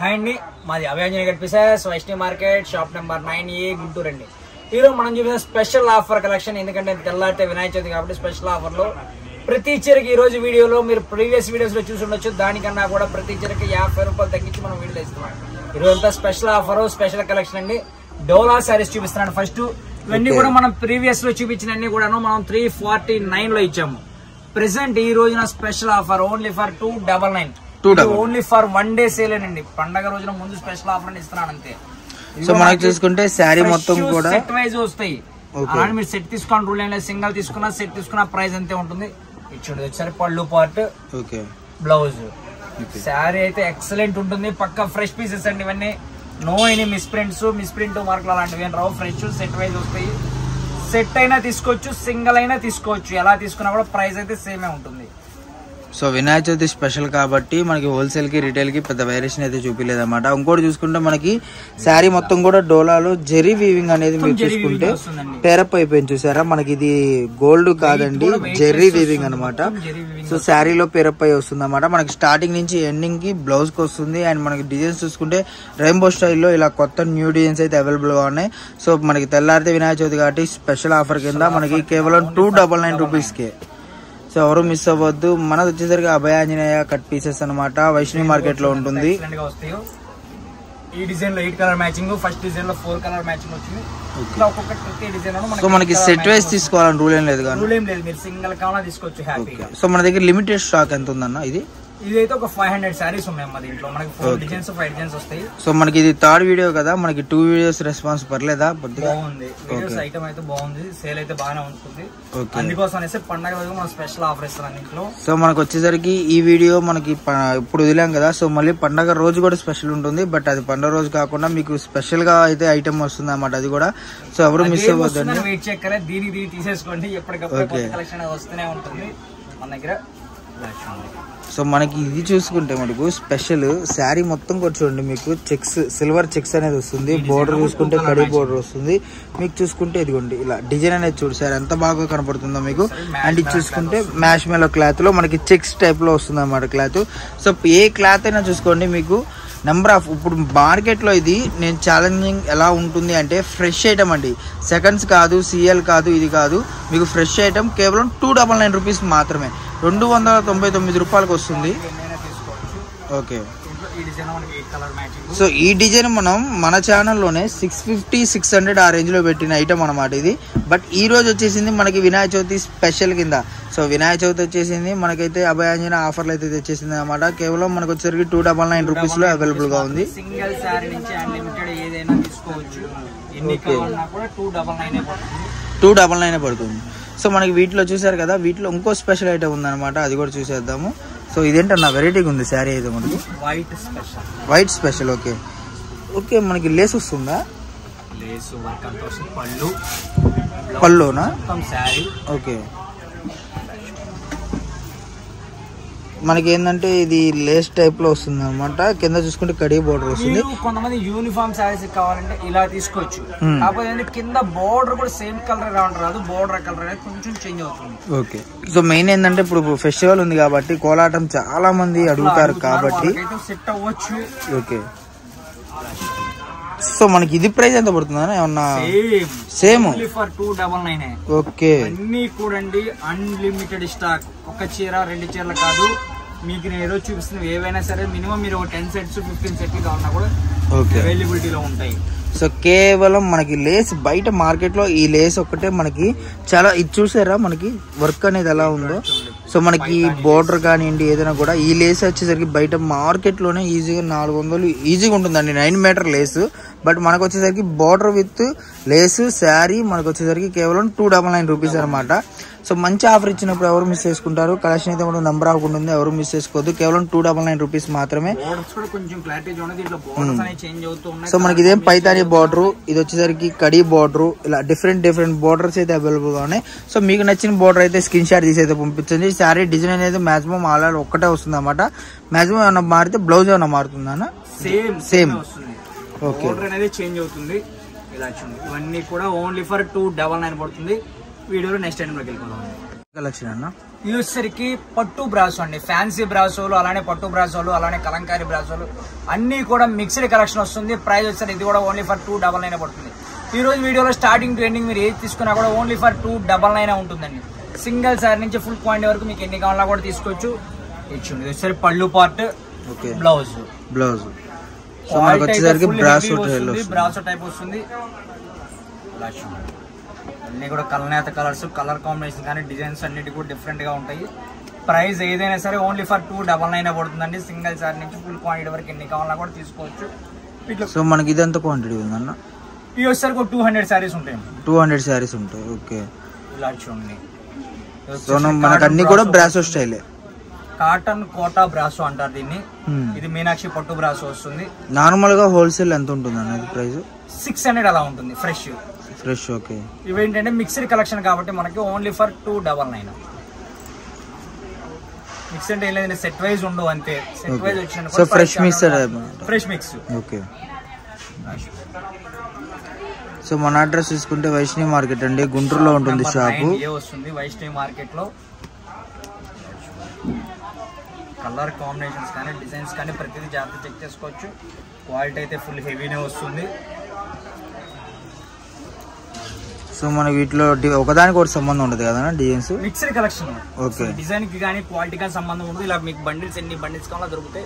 Hi అండి, మాది Abhayanjaneya gut pieces Vaishnavi market shop number 9A Guntur అండి. ఈరోజు మనం చూసిన స్పెషల్ ఆఫర్ కలెక్షన్. ఎందుకంటే తెల్లారితే వినాయక చవితి కాబట్టి స్పెషల్ ఆఫర్ లో ప్రతి చీరకి ఈ రోజు వీడియోలో మీరు ప్రీవియస్ వీడియోస్ లో చూసి ఉండొచ్చు. దానికన్నా కూడా ప్రతి చీరకి 50 రూపాయలు తగ్గించి మనం వీడియో ఇస్తున్నాం. ఈరోజు అంతా స్పెషల్ ఆఫర్ స్పెషల్ కలెక్షన్ అండి. డోలా సారీస్ చూపిస్తున్నాను. ఫస్ట్ ఇవన్నీ కూడా మనం ప్రీవియస్ లో చూపించిన అన్ని కూడా మనం 349 లో ఇచ్చాము. ప్రెసెంట్ ఈ రోజున special offer only for 299. Only for 1 day sale అండి. పండగ రోజున ముందు స్పెషల్ ఆఫర్ అని ఇస్తున్నాను అంతే. సో మనకి చూసుకుంటే శారీ మొత్తం కూడా సెట్ వైజ్ వస్తాయి. అలానే మీరు సెట్ తీసుకున్న రూల్ ఏం లేదు, సింగిల్ తీసుకున్నా సెట్ తీసుకున్న ప్రైస్ అంతే ఉంటుంది. ఇచ్చుడు వచ్చారు పళ్ళు పార్ట్, బ్లౌజ్. శారీ అయితే ఎక్సలెంట్ ఉంటుంది. పక్కా ఫ్రెష్ పీసెస్ అండి ఇవన్నీ. నో ఎనీ మిస్ ప్రింట్ మార్కులు అలాంటివి ఏం రావు. ఫ్రెష్ సెట్ వైజ్ వస్తాయి. సెట్ అయినా తీసుకోవచ్చు, సింగిల్ అయినా తీసుకోవచ్చు. ఎలా తీసుకున్నా కూడా ప్రైస్ అయితే సేమే ఉంటుంది. సో వినాయక చవితి స్పెషల్ కాబట్టి మనకి హోల్సేల్ కి రిటైల్ కి పెద్ద వేరియేషన్ అయితే చూపించలేదు అనమాట. ఇంకోటి చూసుకుంటే మనకి శారీ మొత్తం కూడా డోలాలో జెరీ వీవింగ్ అనేది మీరు చూసుకుంటే పేరప్ అయిపోయింది చూసారా. మనకి ఇది గోల్డ్ కాదండి, జెర్రీ వీవింగ్ అనమాట. సో శారీలో పేరప్ అయి వస్తుంది అనమాట. మనకి స్టార్టింగ్ నుంచి ఎండింగ్ కి బ్లౌజ్ కి వస్తుంది. అండ్ మనకి డిజైన్స్ చూసుకుంటే రెయిన్బో స్టైల్లో ఇలా కొత్త న్యూ డిజైన్స్ అయితే అవైలబుల్ గా ఉన్నాయి. సో మనకి తెల్లారితే వినాయక చవితి కాబట్టి స్పెషల్ ఆఫర్ కింద మనకి కేవలం 299 రూపీస్ కే. సో ఎవరు మిస్ అవ్వద్దు. మనది వచ్చేసరికి అభయాంజనేయ కట్ పీసెస్ అనమాట. వైష్ణవి మార్కెట్ లో ఉంటుంది. ఈ డిజైన్ లో 8 కలర్ మ్యాచింగ్, ఫస్ట్ డిజైన్ లో 4 కలర్ మ్యాచింగ్ వచ్చింది. ప్రతి డిజైన్ సో మనకి సెట్ వైస్ తీసుకోవాలని రూల్ ఏం లేదు కానీ, రూల్ ఏం లేదు. మీరు సింగిల్ కావాలా తీసుకోవచ్చు హ్యాపీగా. సో మన దగ్గర లిమిటెడ్ స్టాక్ ఎంత ఉందన్న? ఇదైతే ఒక 500 సారీస్ ఉన్నాయి మా దీంట్లో. మనకి 4 డిజైన్స్ 5 డిజైన్స్ వస్తాయి. సో మనకి ఇది థర్డ్ వీడియో కదా, మనకి 2 వీడియోస్ రెస్పాన్స్ పర్లేదా? బాగుంది. వీడియోస్ ఐటమ్ అయితే బాగుంది. సేల్ అయితే బాగానే ఉంటుంది. అందుకోసం అనేసి పండగ రోజు మనం స్పెషల్ ఆఫర్ ఇస్తున్నాం దీంట్లో. సో మనకు వచ్చేసరికి ఈ వీడియో మనకి ఇప్పుడు వదిలాం కదా. సో మళ్ళీ పండగ రోజు కూడా స్పెషల్ ఉంటుంది. బట్ అది పండగ రోజు కాకుండా మీకు స్పెషల్ గా అయితే ఐటమ్ వస్తుంది అన్నమాట. అది కూడా సో ఎవరు మిస్ అవ్వద్దండి. వెయిట్ చేయక్కర్లేదు, దీనికి తీసేసుకోండి. ఎప్పటికప్పుడు కలెక్షన్ వస్తూనే ఉంటుంది మన దగ్గర. సో మనకి ఇది చూసుకుంటే మనకు స్పెషల్ శారీ మొత్తం కూడా చూడండి. మీకు చెక్స్, సిల్వర్ చెక్స్ అనేది వస్తుంది. బోర్డర్ చూసుకుంటే కడి బోర్డర్ వస్తుంది. మీకు చూసుకుంటే ఇదిగోండి ఇలా డిజైన్ అనేది చూడు సార్ ఎంత బాగా కనపడుతుందో మీకు. అండ్ ఇది చూసుకుంటే మ్యాష్ మెలో క్లాత్ లో మనకి చెక్స్ టైప్ లో వస్తుంది అన్నమాట క్లాత్. సో ఏ క్లాత్ అయినా చూసుకోండి మీకు నెంబర్ ఆఫ్. ఇప్పుడు మార్కెట్ లో ఇది నేను ఛాలెంజింగ్ ఎలా ఉంటుంది అంటే ఫ్రెష్ ఐటమ్ అండి. సెకండ్స్ కాదు, సిఎల్ కాదు, ఇది కాదు. మీకు ఫ్రెష్ ఐటమ్ కేవలం 299 రూపీస్ మాత్రమే. 299 రూపాయలకు వస్తుంది. ఓకే. సో ఈ డిజైన్ మనం మన ఛానల్లోనే 650, 600 ఆ రేంజ్ లో పెట్టిన ఐటమ్ అనమాట ఇది. బట్ ఈ రోజు వచ్చేసింది మనకి వినాయక చవితి స్పెషల్ కింద. సో వినాయక చవితి వచ్చేసింది మనకైతే అభయాంజనేయ ఆఫర్లు అయితే తెచ్చేసింది అనమాట. కేవలం మనకు వచ్చేసరికి 299 రూపీస్ లో అవైలబుల్ గా ఉంది. సింగిల్ సారీ నుంచి అన్లిమిటెడ్ ఏదైనా తీసుకోవచ్చు. ఎన్ని కావాలన్నా కూడా 299 పడుతుంది. సో మనకి వీటిలో చూసారు కదా, వీటిలో ఇంకో స్పెషల్ ఐటమ్ ఉందన్నమాట. అది కూడా చూసేద్దాము. సో ఇదేంటన్నా వెరైటీగా ఉంది శారీ అయితే మనకి. White special. Okay okay. మనకి లేస్ వస్తుందా? పళ్ళునా? ఓకే. మనకి ఏంటంటే ఇది లేస్ టైప్ లో వస్తుంది అనమాట. కింద చూసుకుంటే కడి బోర్డర్ వస్తుంది. కొంతమంది యూనిఫామ్ శారీస్ కావాలంటే ఇలా తీసుకోవచ్చు. కాకపోతే కింద బోర్డర్ కూడా సేమ్ కలర్ రాదు. బోర్డర్ కలర్ అనేది కొంచెం చేంజ్ అవుతుంది. ఓకే. సో మెయిన్ ఏంటంటే ఇప్పుడు ఫెస్టివల్ ఉంది కాబట్టి కోలాటం చాలా మంది అడుగుతారు కాబట్టి సెట్ అవ్వచ్చు. ఓకే. సో మనకి ఇది ప్రైస్ ఎంత పడుతుందా? ఏమన్నా సేమ్ 299. ఓకే. అన్ని కూడా అన్లిమిటెడ్ స్టాక్. ఒక చీర 2 చీరలు కాదు. మీకు నేను ఏదో చూపిస్తున్నా ఏవైనా సరే మినిమం మీరు 10 సెట్స్ 15 సెట్లు కావాలన్నా కూడా అవైలబిలిటీలో ఉంటాయి. సో కేవలం మనకి లేస్ బయట మార్కెట్ లో ఈ లేస్ ఒక్కటే మనకి చాలా. ఇది చూసారా మనకి వర్క్ అనేది ఎలా ఉందో. సో మనకి బోర్డర్ కానివ్వండి ఏదైనా కూడా ఈ లేస్ వచ్చేసరికి బయట మార్కెట్ లోనే ఈజీగా 400 ఈజీగా ఉంటుందండి. 9 మీటర్ లేస్. బట్ మనకు వచ్చేసరికి బోర్డర్ విత్ లేస్ శారీ మనకు వచ్చేసరికి కేవలం 299 రూపీస్ అనమాట. సో మంచి ఆఫర్ ఇచ్చినప్పుడు ఎవరు మిస్ చేసుకుంటారు? కలెక్షన్ అయితే కూడా నెంబర్ ఆఫ్ ఉంటుంది. ఎవరు మిస్ చేసుకోవద్దు. కేవలం 299 రూపీస్ మాత్రమే. సో మనకి ఇదేం పైతాని బోర్డర్, ఇది వచ్చేసరికి కడి బోర్డర్, ఇలా డిఫరెంట్ బోర్డర్స్ అయితే అవైలబుల్ గా ఉన్నాయి. సో మీకు నచ్చిన బోర్డర్ అయితే స్క్రీన్ షాట్ తీసి అయితే పంపించండి. శారీ డిజైన్ అనేది మాక్సిమం ఆల్రెడీ ఒక్కటే వస్తుంది అనమాట. మాక్సిమం ఏమన్నా మారితే బ్లౌజ్ ఏమన్నా మారుతుందా? సేమ్. ఓకే. బోర్డర్ అనేది చేంజ్ అవుతుంది. ఇలా చూడండి, ఇవన్నీ కూడా ఓన్లీ ఫర్ 299 పడుతుంది. వీడియోలో నెక్స్ట్ టైంలోకి వెళ్ళిపోదాం. కలెక్షన్ అన్న ఇది వచ్చేసరికి పట్టు బ్రాసో అండి. ఫ్యాన్సీ బ్రాసోలు, అలానే పట్టు బ్రాసోలు, అలానే కలంకారీ బ్రాసోలు అన్ని కూడా మిక్స్డ్ కలెక్షన్ వస్తుంది. ప్రైస్ వచ్చేసరికి ఇది కూడా ఓన్లీ ఫర్ 299 పడుతుంది. ఈ రోజు వీడియోలో స్టార్టింగ్ టు ఎండింగ్ మీరు ఏది తీసుకున్నా కూడా ఓన్లీ ఫర్ 299 ఉంటుందండి. సింగిల్ సారీ నుంచి ఫుల్ క్వాంటిటీ వరకు మీకు ఎన్ని కావాలన్నా కూడా తీసుకోవచ్చు. ఇచ్చింది ఇది వచ్చేసరికి పళ్ళు పార్ట్, బ్లౌజ్ సో మనకి వచ్చేసరికి బ్రాసో టైప్ వస్తుంది. అన్ని కూడా కలనేత కలర్స్, కలర్ కాంబినేషన్ కానీ డిజైన్స్ అన్నిటి కూడా డిఫరెంట్ గా ఉంటాయి. ప్రైస్ ఏదైనా సరే ఓన్లీ ఫర్ 299 పడుతుందండి. సింగిల్ సారీ నుంచి ఫుల్ క్వాంటిటీ వరకు ఎన్ని కావాలన్నా కూడా తీసుకోవచ్చు. సో మనకి ఇదంతా క్వాంటిటీ ఉందన్న. ఇవి వచ్చేసరికి 200 సారీస్ ఉంటాయి. 200 సారీస్ ఉంటాయి. ఓకే. ఇలా చూడండి. సో మనకి అన్ని కూడా బ్రాసో స్టైలే. కాటన్ కోటా బ్రాసో అంటారు దీన్ని. ఇది మీనాక్షి పట్టు బ్రాసో వస్తుంది. నార్మల్ గా హోల్సేల్ ఎంత ఉంటుంది అన్నది ప్రైస్? 600 అలా ఉంటుంది ఫ్రెష్. ఓకే. ఇవేంటంటే మిక్స్డ్ కలెక్షన్ కాబట్టి మనకి ఓన్లీ ఫర్ 299. మిక్స్ అంటే ఏం లేదండి, సెట్ వైజ్ ఉండవు అంతే. సెట్ వైజ్ వచ్చిన so fresh mix. Okay. So మన అడ్రస్ చూసుకుంటే వైష్ణవి మార్కెట్ అండి, గుంటూరులో ఉంటుంది షాపు. వస్తుంది వైష్ణవి మార్కెట్ లో. కలర్ కాంబినేషన్స్ కానీ డిజైన్స్ కానీ ప్రతిదీ జాగ్రత్త చెక్ చేసుకోవచ్చు. క్వాలిటీ అయితే ఫుల్ హెవీనే వస్తుంది. సో మన వీటిలో ఒకదానికి ఒకటి సంబంధం ఉండదు కదా designs? Mixed collection. Okay. Design కి కానీ క్వాలిటీ కానీ సంబంధం ఉండదు. ఇలా మీకు బండిల్స్ ఎన్ని బండిల్స్ కావాలో దొరుకుతాయి.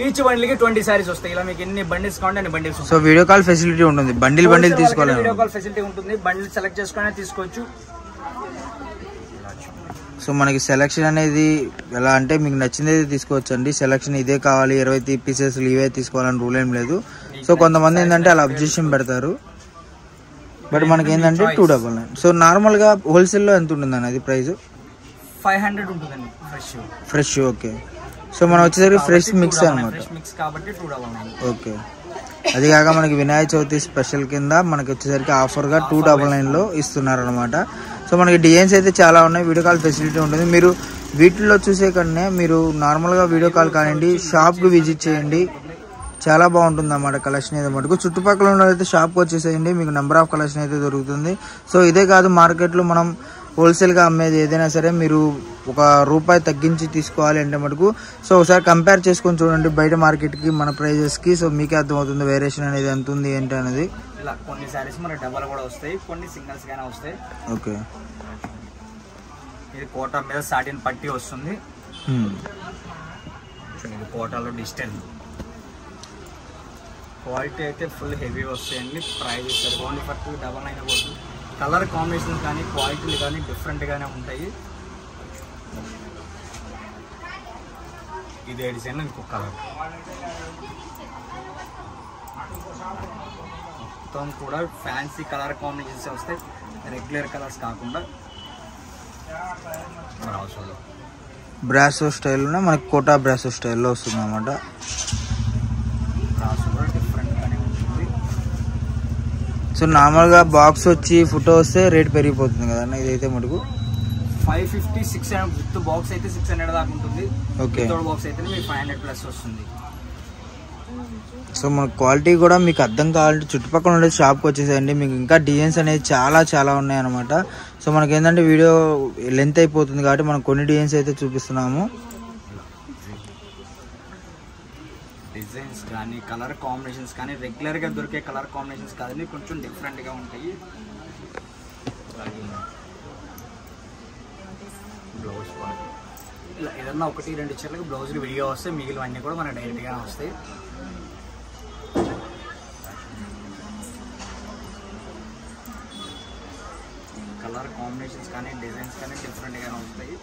ఈచ్ బండిల్ కి 20 సారీస్ వస్తాయి. ఇలా మీకు ఎన్ని బండిల్స్ కావాలంటే అన్ని bundles. So video call facility ఉంటుంది. బండిల్ తీసుకోవాలి. వీడియో కాల్ ఫెసిలిటీ ఉంటుంది. బండిల్ సెలెక్ట్ చేసుకునే తీసుకోవచ్చు. సో మనకి సెలెక్షన్ అనేది ఎలా అంటే మీకు నచ్చింది తీసుకోవచ్చు అండి. సెలెక్షన్ ఇదే కావాలి, 20 పీసెస్ ఇవే తీసుకోవాలని రూల్ ఏం లేదు. సో కొంతమంది ఏంటంటే అలా అబ్జెక్షన్ పెడతారు. బట్ మనకి ఏంటంటే 299. సో నార్మల్ గా హోల్సేల్ లో ఎంత ఉంటుంది అనేది ప్రైస్? 500 ఉంటుందండి ఫ్రెష్. ఓకే. సో మనం వచ్చేసరికి ఫ్రెష్ మిక్స్ అనమాట. ఓకే. అది కాక మనకి వినాయక చవితి స్పెషల్ కింద మనకి వచ్చేసరికి ఆఫర్ గా 299 లో ఇస్తున్నారు అనమాట. సో మనకి డిజైన్స్ అయితే చాలా ఉన్నాయి. వీడియో కాల్ ఫెసిలిటీ ఉంటుంది. మీరు వీటిల్లో చూసే కన్నా మీరు నార్మల్ గా వీడియో కాల్ కానివ్వండి, షాప్ కు విజిట్ చేయండి. చాలా బాగుంటుంది అన్నమాట కలెక్షన్ అయితే మటుకు. చుట్టుపక్కల ఉన్నదైతే షాప్కి వచ్చేసేయండి, మీకు నెంబర్ ఆఫ్ కలెక్షన్ అయితే దొరుకుతుంది. సో ఇదే కాదు, మార్కెట్లో మనం హోల్సేల్గా అమ్మేది ఏదైనా సరే మీరు ₹1 తగ్గించి తీసుకోవాలి అంటే మటుకు సో ఒకసారి కంపేర్ చేసుకొని చూడండి బయట మార్కెట్కి మన ప్రైజెస్కి. సో మీకే అర్థమవుతుంది వేరియేషన్ అనేది ఎంత ఉంది ఏంటి అనేది. ఇలా కొన్ని సారీస్ మనకి డబల్ కూడా వస్తాయి, కొన్ని సింగిల్స్ గానే వస్తాయి. ఓకే. ఇది కోటా మీద సాటిన్ పట్టి వస్తుంది. ఇది కోటాలో డిజిటల్ క్వాలిటీ అయితే ఫుల్ హెవీ వస్తాయండి. ప్రైస్ ఓన్లీ ఫర్ 299 పడుతుంది. కలర్ కాంబినేషన్ కానీ క్వాలిటీలు కానీ డిఫరెంట్గానే ఉంటాయి. ఇదే డిజైన్ ఇంకొక కలర్. మొత్తం కూడా ఫ్యాన్సీ కలర్ కాంబినేషన్స్ వస్తాయి, రెగ్యులర్ కలర్స్ కాకుండా. బ్రాసో స్టైల్లో మనకి కోటా బ్రాసో స్టైల్లో వస్తుంది అన్నమాట. సో నార్మల్ గా బాక్స్ వచ్చి ఫోటో వస్తే రేట్ పెరిగిపోతుంది కదా ఇదైతే మటుకు 550 600 విత్ బాక్స్ అయితే 600 దాకా ఉంటుంది. ఓకే. వితౌట్ బాక్స్ అయితే మీకు 500 ప్లస్ వస్తుంది. సో మన క్వాలిటీ కూడా మీకు అర్థం కావాలంటే చుట్టుపక్కల ఉండే షాప్కి వచ్చేసేయండి. మీకు ఇంకా డిజైన్స్ అనేది చాలా ఉన్నాయి అనమాట. సో మనకి ఏంటంటే వీడియో లెంత్ అయిపోతుంది కాబట్టి మనం కొన్ని డిజైన్స్ అయితే చూపిస్తున్నాము. డిజైన్స్ కానీ కలర్ కాంబినేషన్స్ కానీ రెగ్యులర్ గా దొరికే కలర్ కాంబినేషన్స్ కాదండి, కొంచెం డిఫరెంట్ గా ఉంటాయి. బ్లౌజ్ ఇలా ఏదన్నా 1-2 చీరలకు బ్లౌజులు విడిగా వస్తాయి, మిగిలినవన్నీ కూడా మనకు డైరెక్ట్ గా వస్తాయి. కలర్ కాంబినేషన్స్ కానీ డిజైన్స్ కానీ డిఫరెంట్ గానే వస్తాయి.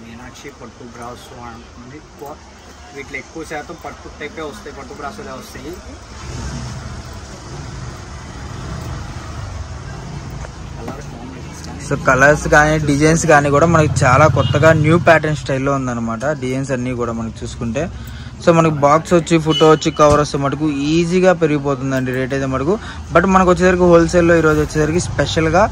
మీనాక్షి పట్టు బ్రాసో ఉంటుంది. వీటిలో ఎక్కువ శాతం పట్టు టైపే వస్తాయి, పట్టు బ్రాసోలే వస్తాయి. సో కలర్స్ కానీ డిజైన్స్ కానీ కూడా మనకి చాలా కొత్తగా న్యూ ప్యాటర్న్ స్టైల్లో ఉందన్నమాట. డిజైన్స్ అన్నీ కూడా మనకి చూసుకుంటే సో మనకి బాక్స్ వచ్చి ఫోటో వచ్చి కవర్ వస్తే మటుకు ఈజీగా పెరిగిపోతుందండి రేట్ అయితే మటుకు. బట్ మనకు వచ్చేసరికి హోల్సేల్లో ఈరోజు వచ్చేసరికి స్పెషల్గా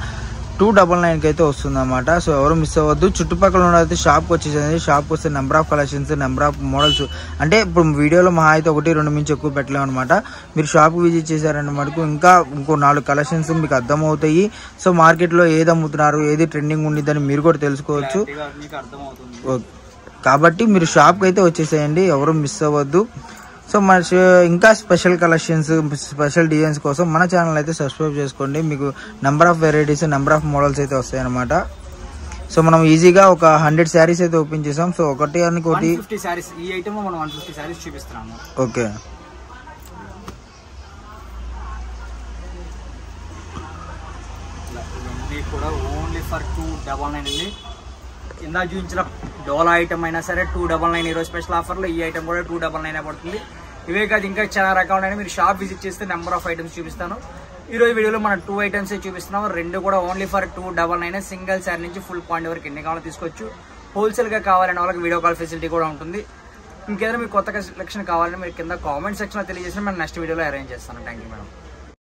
299 అయితే వస్తుంది అన్నమాట. సో ఎవరు మిస్ అవ్వద్దు. చుట్టుపక్కల ఉన్నదైతే షాప్కి వచ్చేసేది. షాప్కి వస్తే number of collections, number of models, అంటే ఇప్పుడు వీడియోలో మహా అయితే 1-2 మించి ఎక్కువ పెట్టలేము అనమాట. మీరు షాప్కి విజిట్ చేశారంటే మనకు ఇంకో 4 కలెక్షన్స్ మీకు అర్థమవుతాయి. సో మార్కెట్లో ఏది అమ్ముతున్నారు, ఏది ట్రెండింగ్ ఉండిద్దని మీరు కూడా తెలుసుకోవచ్చు. కాబట్టి మీరు షాప్కి అయితే వచ్చేసేయండి, ఎవరు మిస్ అవ్వద్దు. సో మన ఇంకా స్పెషల్ కలెక్షన్స్, స్పెషల్ డిజైన్స్ కోసం మన ఛానల్ అయితే సబ్స్క్రైబ్ చేసుకోండి. మీకు number of varieties, number of models అయితే వస్తాయి అనమాట. సో మనం ఈజీగా ఒక 100 శారీస్ అయితే ఓపెన్ చేసాం. సో ఒకటి 150 శారీస్, ఈ ఐటమ్ లో మనం 150 శారీస్ చూపిస్తున్నాము. ఓకే, ఇవన్నీ కూడా ఓన్లీ ఫర్ 299 అండి. ఇందా చూపించిన డోలా ఐటమ్ అయినా సరే 299 ఈరోజు స్పెషల్ ఆఫర్లో ఈ ఐటమ్ కూడా 299 పడుతుంది. ఇవే కాదు ఇంకా చాలా రకాలు ఉన్నాయి. మీరు షాప్ విజిట్ చేస్తే నెంబర్ ఆఫ్ ఐటమ్స్ చూపిస్తాను. ఈ రోజు వీడియోలో మనం 2 ఐటమ్స్ చూపిస్తున్నాం. 2 కూడా ఓన్లీ ఫర్ 299. సింగిల్ శారీ నుంచి ఫుల్ పాయింట్ వరకు ఎన్ని కావాలో తీసుకోవచ్చు. హోల్సేల్ గా కావాలనే వాళ్ళకి వీడియో కాల్ ఫెసిలిటీ కూడా ఉంటుంది. ఇంకేదైనా మీకు కొత్త కలెక్షన్ కావాలని మీరు కింద కామెంట్ సెక్షన్ లో తెలియజేసిన మనం నెక్స్ట్ వీడియోలో అరేంజ్ చేస్తాను. Thank you madam.